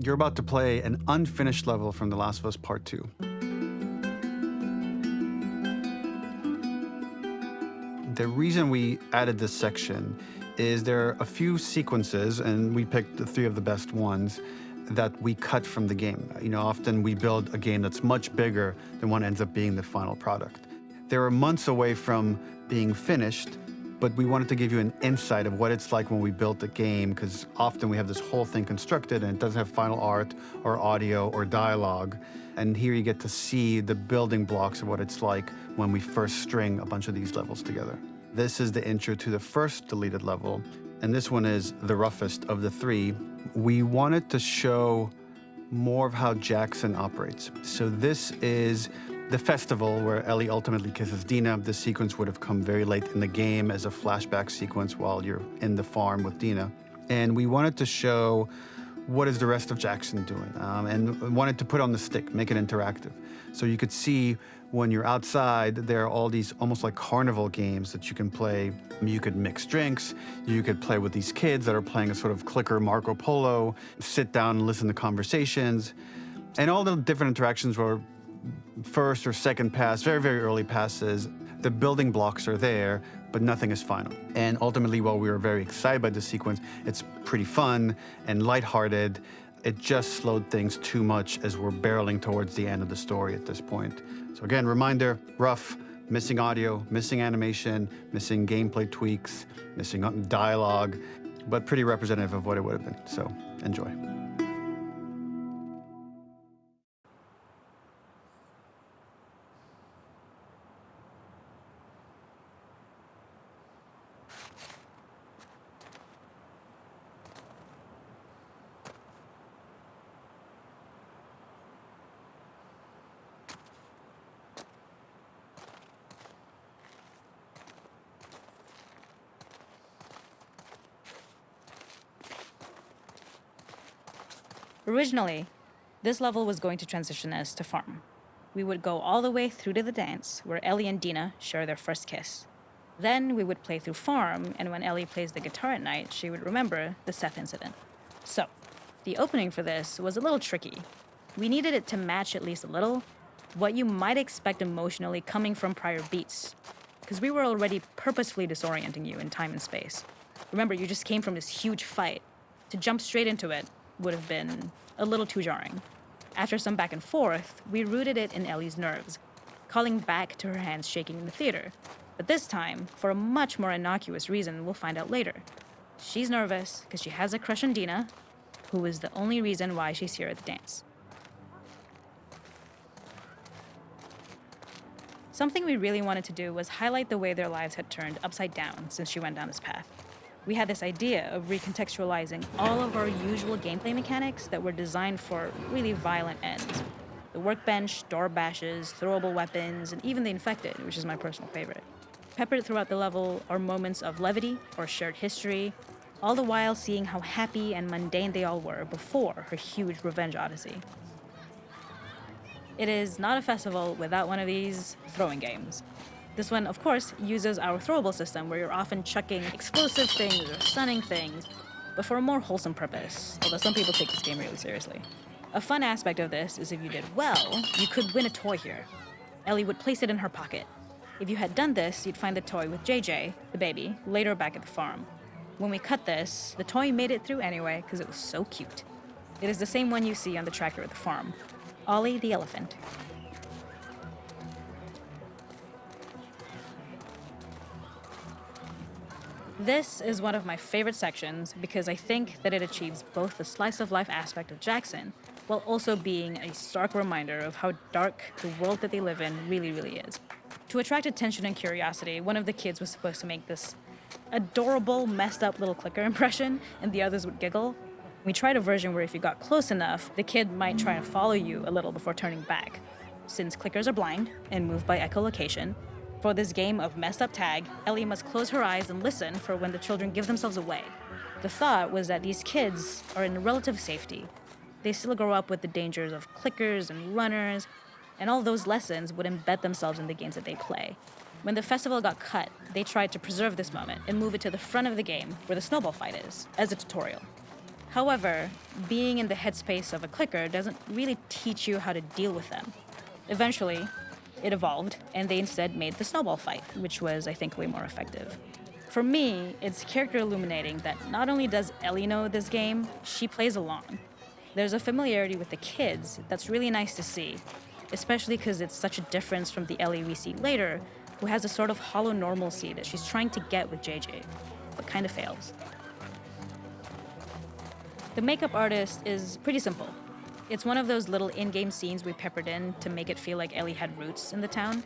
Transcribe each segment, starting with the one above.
You're about to play an unfinished level from The Last of Us Part 2. The reason we added this section is there are a few sequences, and we picked the 3 of the best ones, that we cut from the game. Often we build a game that's much bigger than what ends up being the final product. They were months away from being finished, but we wanted to give you an insight of what it's like when we built a game, because often we have this whole thing constructed and it doesn't have final art or audio or dialogue. And here you get to see the building blocks of what it's like when we first string a bunch of these levels together. This is the intro to the first deleted level, and this one is the roughest of the 3. We wanted to show more of how Jackson operates. So this is the festival where Ellie ultimately kisses Dina. This sequence would have come very late in the game as a flashback sequence while you're in the farm with Dina. And we wanted to show what is the rest of Jackson doing, and wanted to put on the stick, make it interactive. So you could see when you're outside, there are all these almost like carnival games that you can play. You could mix drinks, you could play with these kids that are playing a sort of clicker Marco Polo, sit down and listen to conversations. And all the different interactions were first or second pass, very, very early passes. The building blocks are there, but nothing is final. And ultimately, while we were very excited by this sequence, it's pretty fun and lighthearted. It just slowed things too much as we're barreling towards the end of the story at this point. So again, reminder, rough, missing audio, missing animation, missing gameplay tweaks, missing dialogue, but pretty representative of what it would have been. So enjoy. Originally, this level was going to transition us to farm. We would go all the way through to the dance, where Ellie and Dina share their first kiss. Then we would play through farm, and when Ellie plays the guitar at night, she would remember the Seth incident. So, the opening for this was a little tricky. We needed it to match at least a little what you might expect emotionally coming from prior beats, because we were already purposefully disorienting you in time and space. Remember, you just came from this huge fight. To jump straight into it would have been a little too jarring. After some back and forth, we rooted it in Ellie's nerves, calling back to her hands shaking in the theater. But this time, for a much more innocuous reason we'll find out later. She's nervous because she has a crush on Dina, who is the only reason why she's here at the dance. Something we really wanted to do was highlight the way their lives had turned upside down since she went down this path. We had this idea of recontextualizing all of our usual gameplay mechanics that were designed for really violent ends. The workbench, door bashes, throwable weapons, and even the infected, which is my personal favorite. Peppered throughout the level are moments of levity or shared history, all the while seeing how happy and mundane they all were before her huge revenge odyssey. It is not a festival without one of these throwing games. This one, of course, uses our throwable system where you're often chucking explosive things or stunning things, but for a more wholesome purpose, although some people take this game really seriously. A fun aspect of this is if you did well, you could win a toy here. Ellie would place it in her pocket. If you had done this, you'd find the toy with JJ, the baby, later back at the farm. When we cut this, the toy made it through anyway because it was so cute. It is the same one you see on the tractor at the farm. Ollie the elephant. This is one of my favorite sections because I think that it achieves both the slice-of-life aspect of Jackson while also being a stark reminder of how dark the world that they live in really, really is. To attract attention and curiosity, one of the kids was supposed to make this adorable, messed up little clicker impression, and the others would giggle. We tried a version where if you got close enough, the kid might try and follow you a little before turning back. Since clickers are blind and move by echolocation, for this game of messed up tag, Ellie must close her eyes and listen for when the children give themselves away. The thought was that these kids are in relative safety. They still grow up with the dangers of clickers and runners, and all those lessons would embed themselves in the games that they play. When the festival got cut, they tried to preserve this moment and move it to the front of the game where the snowball fight is, as a tutorial. However, being in the headspace of a clicker doesn't really teach you how to deal with them. Eventually, it evolved, and they instead made the snowball fight, which was, I think, way more effective. For me, it's character illuminating that not only does Ellie know this game, she plays along. There's a familiarity with the kids that's really nice to see, especially because it's such a difference from the Ellie we see later, who has a sort of hollow normalcy that she's trying to get with JJ, but kind of fails. The makeup artist is pretty simple. It's one of those little in-game scenes we peppered in to make it feel like Ellie had roots in the town.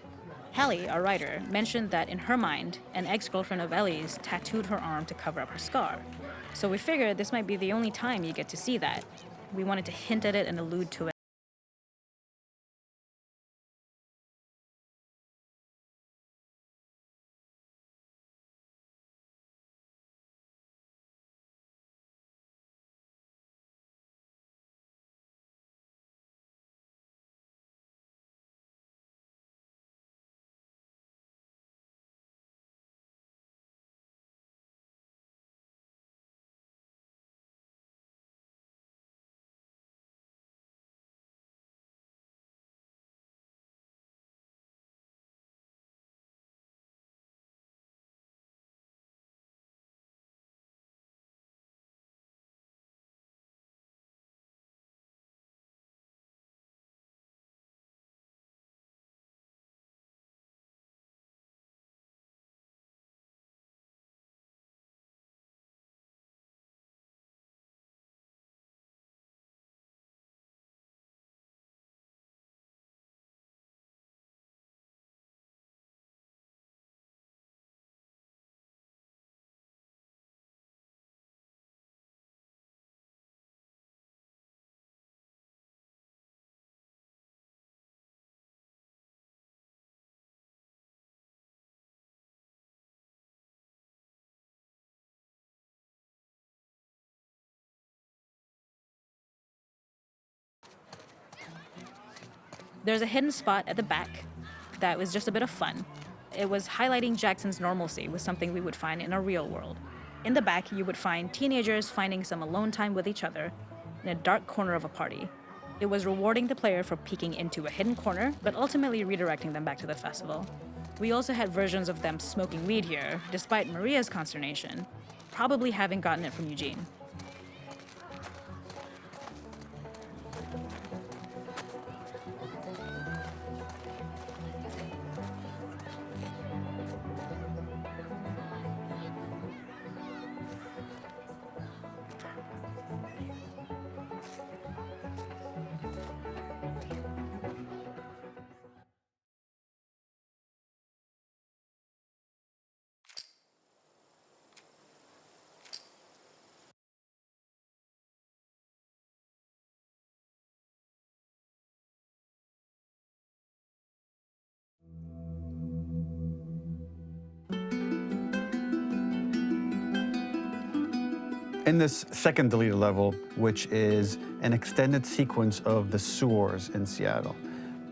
Hallie, our writer, mentioned that in her mind, an ex-girlfriend of Ellie's tattooed her arm to cover up her scar. So we figured this might be the only time you get to see that. We wanted to hint at it and allude to it. There's a hidden spot at the back that was just a bit of fun. It was highlighting Jackson's normalcy with something we would find in a real world. In the back, you would find teenagers finding some alone time with each other in a dark corner of a party. It was rewarding the player for peeking into a hidden corner, but ultimately redirecting them back to the festival. We also had versions of them smoking weed here, despite Maria's consternation, probably having gotten it from Eugene. In this second deleted level, which is an extended sequence of the sewers in Seattle,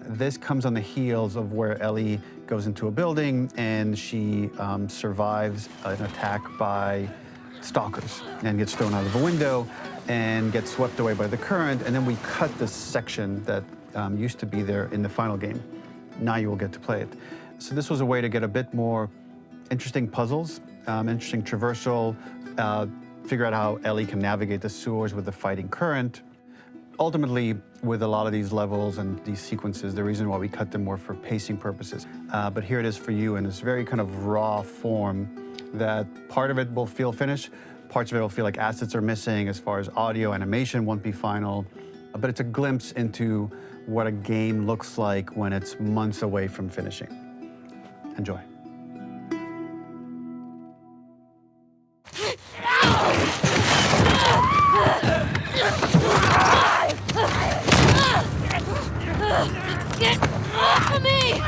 this comes on the heels of where Ellie goes into a building and she survives an attack by stalkers and gets thrown out of a window and gets swept away by the current. And then we cut this section that used to be there in the final game. Now you will get to play it. So this was a way to get a bit more interesting puzzles, interesting traversal, figure out how Ellie can navigate the sewers with the fighting current. Ultimately, with a lot of these levels and these sequences, the reason why we cut them were for pacing purposes. But here it is for you in this very kind of raw form that part of it will feel finished, parts of it will feel like assets are missing as far as audio, animation won't be final. But it's a glimpse into what a game looks like when it's months away from finishing. Enjoy. Get off of me!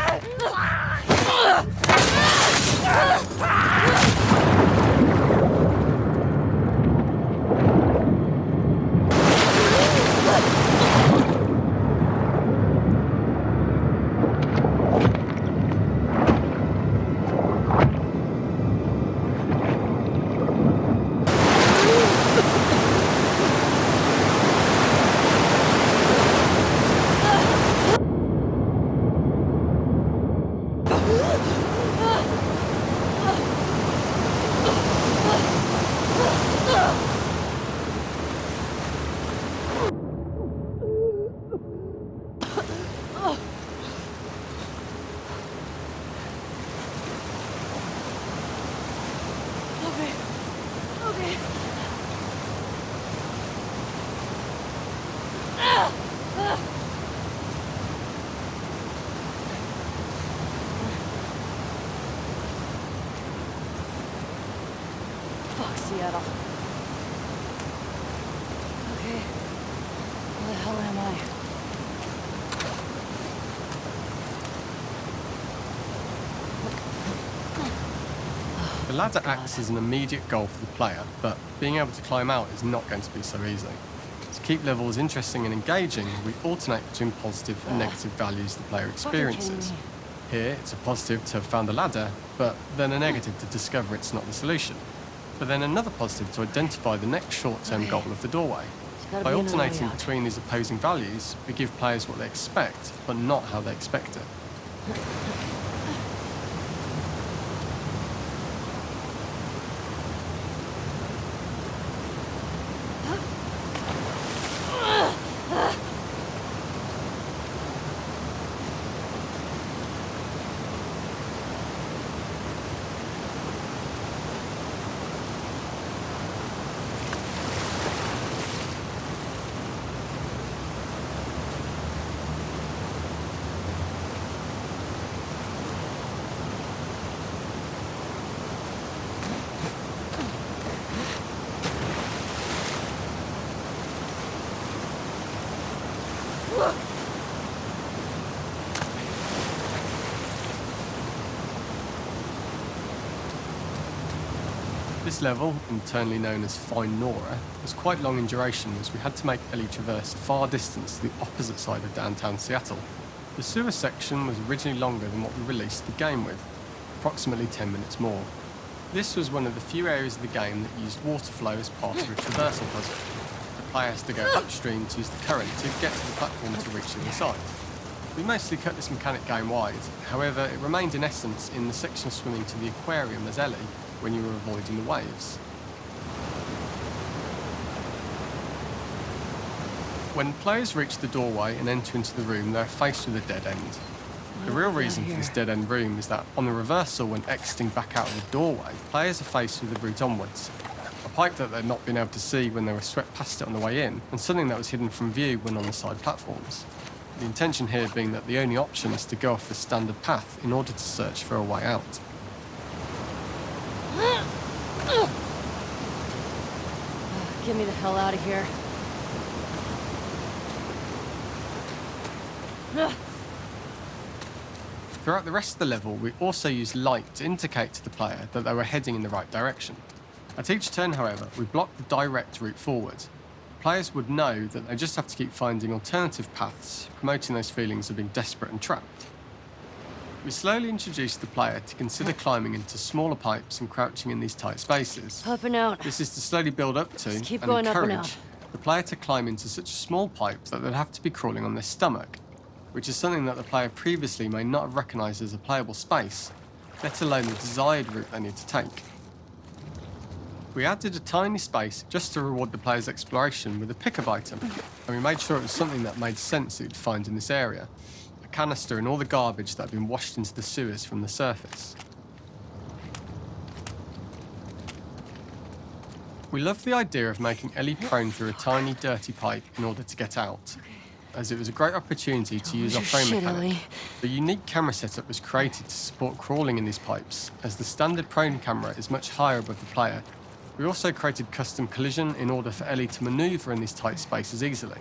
Okay. Okay. Fuck, Seattle. Okay. Where the hell am I? The ladder acts as an immediate goal for the player, but being able to climb out is not going to be so easy. To keep levels interesting and engaging, we alternate between positive and negative values the player experiences. me. Here, it's a positive to have found a ladder, but then a negative to discover it's not the solution. But then another positive to identify the next short-term goal of the doorway. gotta By be another way alternating out. between these opposing values, we give players what they expect, but not how they expect it. This level, internally known as Fine Nora, was quite long in duration as we had to make Ellie traverse a far distance to the opposite side of downtown Seattle. The sewer section was originally longer than what we released the game with, approximately 10 minutes more. This was one of the few areas of the game that used water flow as part of a traversal puzzle. The player has to go upstream to use the current to get to the platform to reach the other side. We mostly cut this mechanic game-wide, however it remained in essence in the section swimming to the aquarium as Ellie, when you were avoiding the waves. When players reach the doorway and enter into the room, they're faced with a dead end. The real reason for this dead-end room is that on the reversal, when exiting back out of the doorway, players are faced with a route onwards. A pipe that they'd not been able to see when they were swept past it on the way in, and something that was hidden from view when on the side platforms. The intention here being that the only option is to go off the standard path in order to search for a way out. Get me the hell out of here. Throughout the rest of the level, we also used light to indicate to the player that they were heading in the right direction. At each turn, however, we blocked the direct route forward. Players would know that they just have to keep finding alternative paths, promoting those feelings of being desperate and trapped. We slowly introduced the player to consider climbing into smaller pipes and crouching in these tight spaces. Up and out. This is to slowly build up to Just keep and going up and encourage out. the player to climb into such a small pipe that they'd have to be crawling on their stomach, which is something that the player previously may not have recognised as a playable space, let alone the desired route they need to take. We added a tiny space just to reward the player's exploration with a pickup item, and we made sure it was something that made sense that you'd find in this area. A canister and all the garbage that had been washed into the sewers from the surface. We loved the idea of making Ellie prone through a tiny, dirty pipe in order to get out, as it was a great opportunity to use our frame shit, mechanic. Ellie. The unique camera setup was created to support crawling in these pipes, as the standard prone camera is much higher above the player. We also created custom collision in order for Ellie to manoeuvre in these tight spaces easily.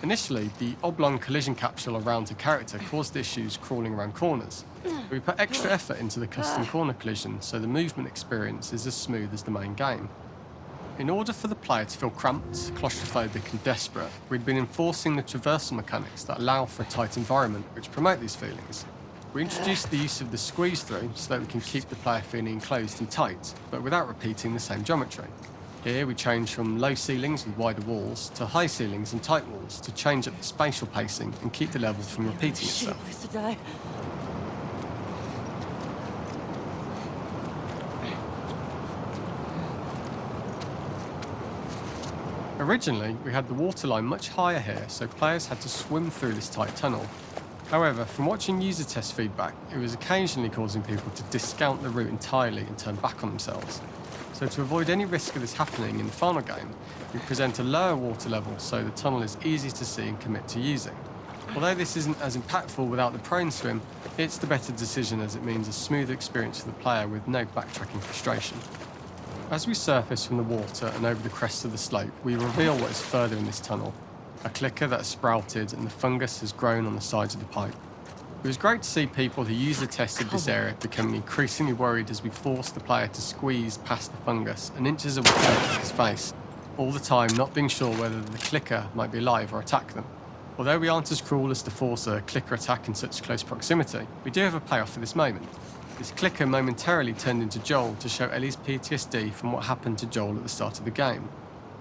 Initially, the oblong collision capsule around her character caused issues crawling around corners. We put extra effort into the custom corner collision, so the movement experience is as smooth as the main game. In order for the player to feel cramped, claustrophobic and desperate, we'd been enforcing the traversal mechanics that allow for a tight environment which promote these feelings. We introduced the use of the squeeze through so that we can keep the player feeling enclosed and tight, but without repeating the same geometry. Here we change from low ceilings with wider walls to high ceilings and tight walls to change up the spatial pacing and keep the level from repeating Shit, itself. place to die. Originally, we had the waterline much higher here, so players had to swim through this tight tunnel. However, from watching user test feedback, it was occasionally causing people to discount the route entirely and turn back on themselves. So to avoid any risk of this happening in the final game, we present a lower water level so the tunnel is easy to see and commit to using. Although this isn't as impactful without the prone swim, it's the better decision as it means a smoother experience for the player with no backtracking frustration. As we surface from the water and over the crest of the slope, we reveal what is further in this tunnel. A clicker that has sprouted and the fungus has grown on the sides of the pipe. It was great to see people who use the test of this area becoming increasingly worried as we forced the player to squeeze past the fungus and inches away from his face, all the time not being sure whether the clicker might be alive or attack them. Although we aren't as cruel as to force a clicker attack in such close proximity, we do have a payoff for this moment. This clicker momentarily turned into Joel to show Ellie's PTSD from what happened to Joel at the start of the game.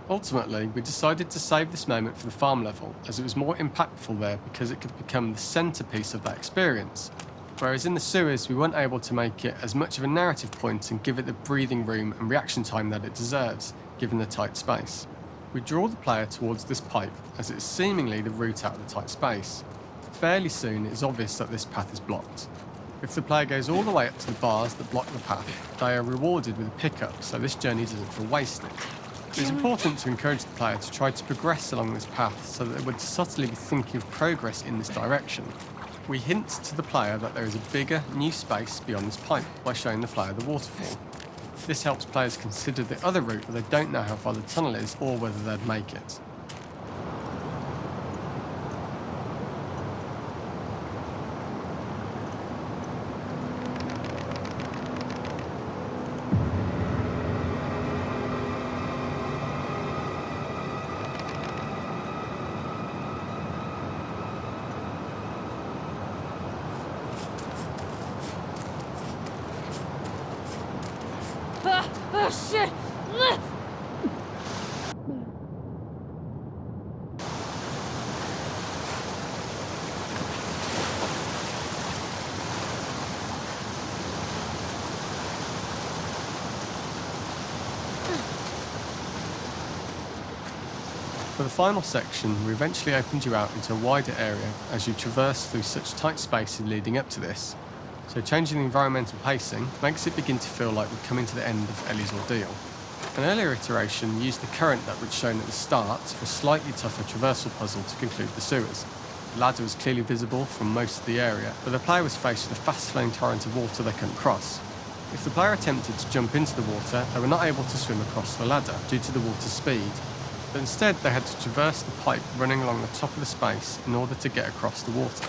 Ultimately, we decided to save this moment for the farm level, as it was more impactful there because it could become the centrepiece of that experience. Whereas in the sewers, we weren't able to make it as much of a narrative point and give it the breathing room and reaction time that it deserves, given the tight space. We draw the player towards this pipe, as it's seemingly the route out of the tight space. Fairly soon, it is obvious that this path is blocked. If the player goes all the way up to the bars that block the path, they are rewarded with a pickup, so this journey doesn't feel wasted. It is important to encourage the player to try to progress along this path so that they would subtly be thinking of progress in this direction. We hint to the player that there is a bigger, new space beyond this pipe by showing the player the waterfall. This helps players consider the other route where they don't know how far the tunnel is or whether they'd make it. Oh, shit! For the final section, we eventually opened you out into a wider area as you traverse through such tight spaces leading up to this. So changing the environmental pacing makes it begin to feel like we're coming to the end of Ellie's ordeal. An earlier iteration used the current that we'd shown at the start for a slightly tougher traversal puzzle to conclude the sewers. The ladder was clearly visible from most of the area, but the player was faced with a fast-flowing torrent of water they couldn't cross. If the player attempted to jump into the water, they were not able to swim across the ladder due to the water's speed, but instead they had to traverse the pipe running along the top of the space in order to get across the water.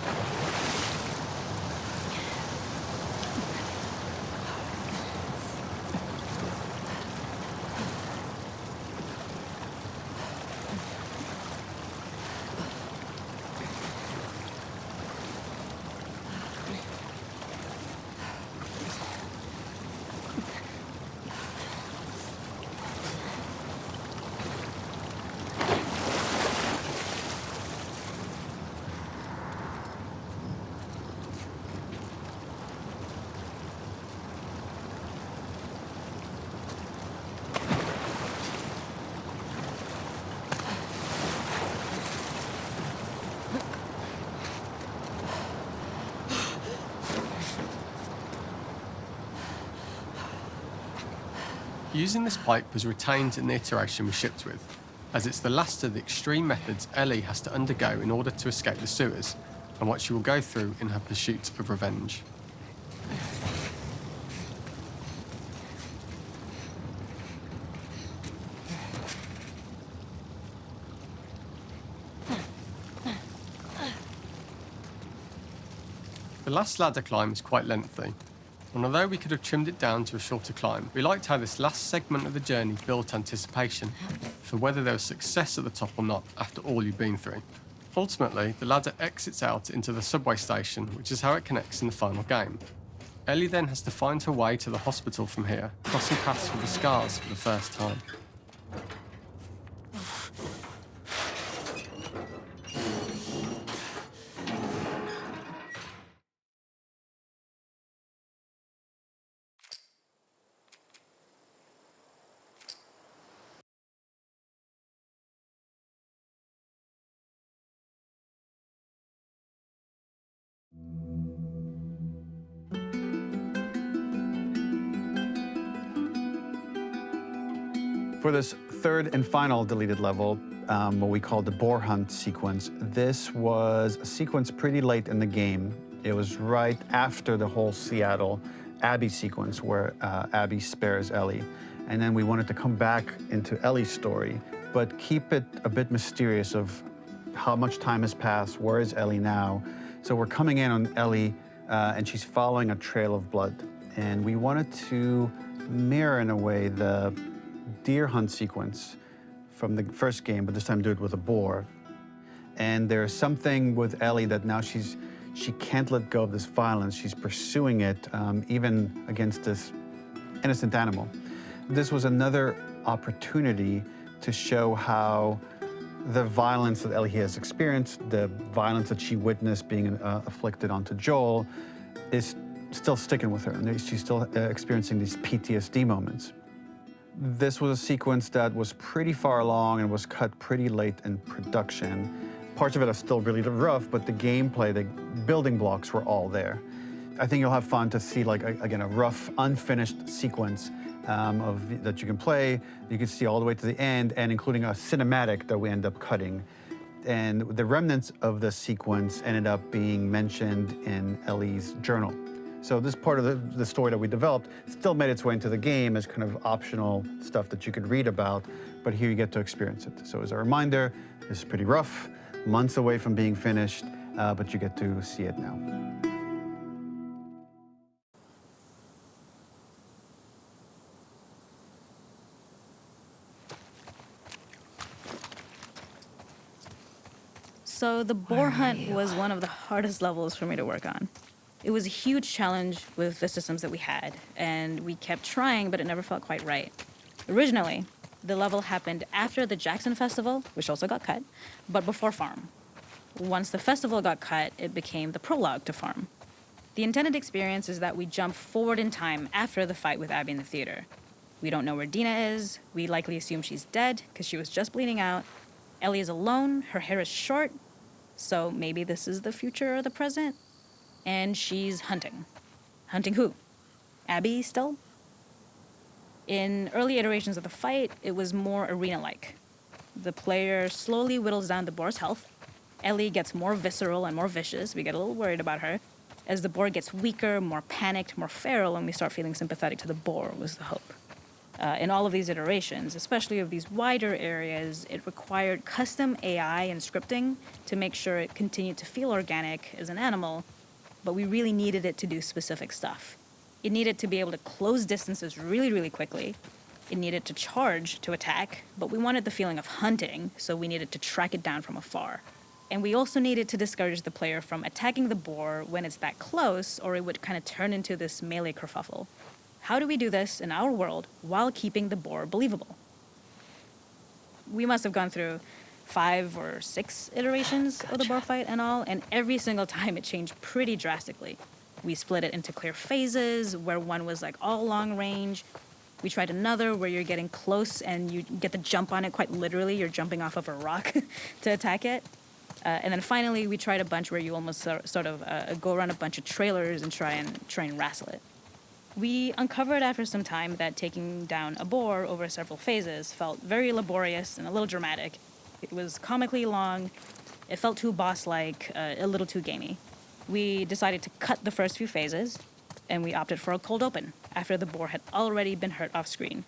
Using this pipe was retained in the iteration we shipped with, as it's the last of the extreme methods Ellie has to undergo in order to escape the sewers, and what she will go through in her pursuit of revenge. The last ladder climb is quite lengthy, and although we could have trimmed it down to a shorter climb, we liked how this last segment of the journey built anticipation for whether there was success at the top or not after all you've been through. Ultimately, the ladder exits out into the subway station, which is how it connects in the final game. Ellie then has to find her way to the hospital from here, crossing paths with the scars for the first time. For this third and final deleted level, what we call the boar hunt sequence, this was a sequence pretty late in the game. It was right after the whole Seattle Abby sequence where Abby spares Ellie. And then we wanted to come back into Ellie's story, but keep it a bit mysterious of how much time has passed, where is Ellie now? So we're coming in on Ellie, and she's following a trail of blood. And we wanted to mirror, in a way, the deer hunt sequence from the first game, but this time do it with a boar. And there's something with Ellie that now she can't let go of this violence. She's pursuing it, even against this innocent animal. This was another opportunity to show how the violence that Ellie has experienced, the violence that she witnessed being afflicted onto Joel, is still sticking with her, and she's still experiencing these PTSD moments. This was a sequence that was pretty far along and was cut pretty late in production. Parts of it are still really rough, but the gameplay, the building blocks were all there. I think you'll have fun to see, like, again, a rough, unfinished sequence that you can play. You can see all the way to the end, and including a cinematic that we end up cutting. And the remnants of the sequence ended up being mentioned in Ellie's journal. So this part of the story that we developed still made its way into the game as kind of optional stuff that you could read about, but here you get to experience it. So as a reminder, this is pretty rough, months away from being finished, but you get to see it now. So the boar hunt was one of the hardest levels for me to work on. It was a huge challenge with the systems that we had, and we kept trying, but it never felt quite right. Originally, the level happened after the Jackson Festival, which also got cut, but before Farm. Once the festival got cut, it became the prologue to Farm. The intended experience is that we jump forward in time after the fight with Abby in the theater. We don't know where Dina is. We likely assume she's dead because she was just bleeding out. Ellie is alone. Her hair is short. So maybe this is the future or the present. And she's hunting. Hunting who? Abby still? In early iterations of the fight, it was more arena-like. The player slowly whittles down the boar's health. Ellie gets more visceral and more vicious. We get a little worried about her. As the boar gets weaker, more panicked, more feral, and we start feeling sympathetic to the boar was the hope. In all of these iterations, especially of these wider areas, it required custom AI and scripting to make sure it continued to feel organic as an animal, but we really needed it to do specific stuff. It needed to be able to close distances really, really quickly. It needed to charge to attack, but we wanted the feeling of hunting, so we needed to track it down from afar. And we also needed to discourage the player from attacking the boar when it's that close, or it would kind of turn into this melee kerfuffle. How do we do this in our world while keeping the boar believable? We must have gone through 5 or 6 iterations of the boar fight and all, and every single time it changed pretty drastically. We split it into clear phases, where one was like all long range. We tried another where you're getting close and you get the jump on it quite literally. You're jumping off of a rock to attack it. And then finally, we tried a bunch where you almost sort of go around a bunch of trailers and try and wrestle it. We uncovered after some time that taking down a boar over several phases felt very laborious and a little dramatic. It was comically long, it felt too boss-like, a little too gamey. We decided to cut the first few phases, and we opted for a cold open after the boar had already been hurt off-screen.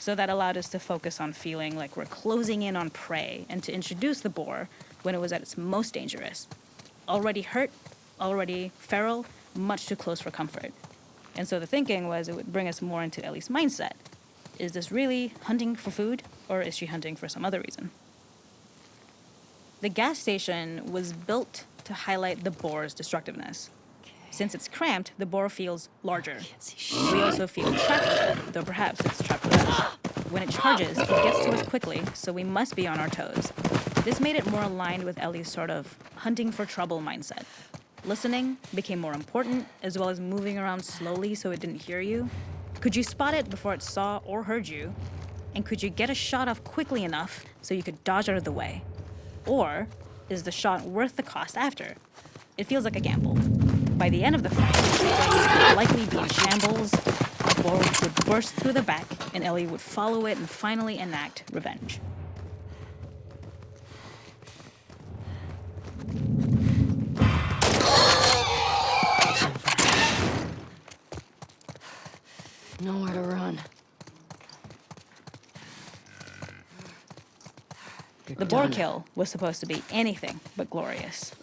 So that allowed us to focus on feeling like we're closing in on prey and to introduce the boar when it was at its most dangerous. Already hurt, already feral, much too close for comfort. And so the thinking was it would bring us more into Ellie's mindset. Is this really hunting for food, or is she hunting for some other reason? The gas station was built to highlight the boar's destructiveness. Since it's cramped, the boar feels larger. We also feel trapped, though perhaps it's trapped with us. When it charges, it gets to us quickly, so we must be on our toes. This made it more aligned with Ellie's sort of hunting for trouble mindset. Listening became more important, as well as moving around slowly so it didn't hear you. Could you spot it before it saw or heard you? And could you get a shot off quickly enough so you could dodge out of the way? Or is the shot worth the cost after? It feels like a gamble. By the end of the fight, it would likely be in shambles, the boar would burst through the back, and Ellie would follow it and finally enact revenge. Nowhere to run. The boar kill was supposed to be anything but glorious,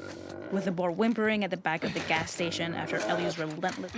with the boar whimpering at the back of the gas station after Ellie's relentless...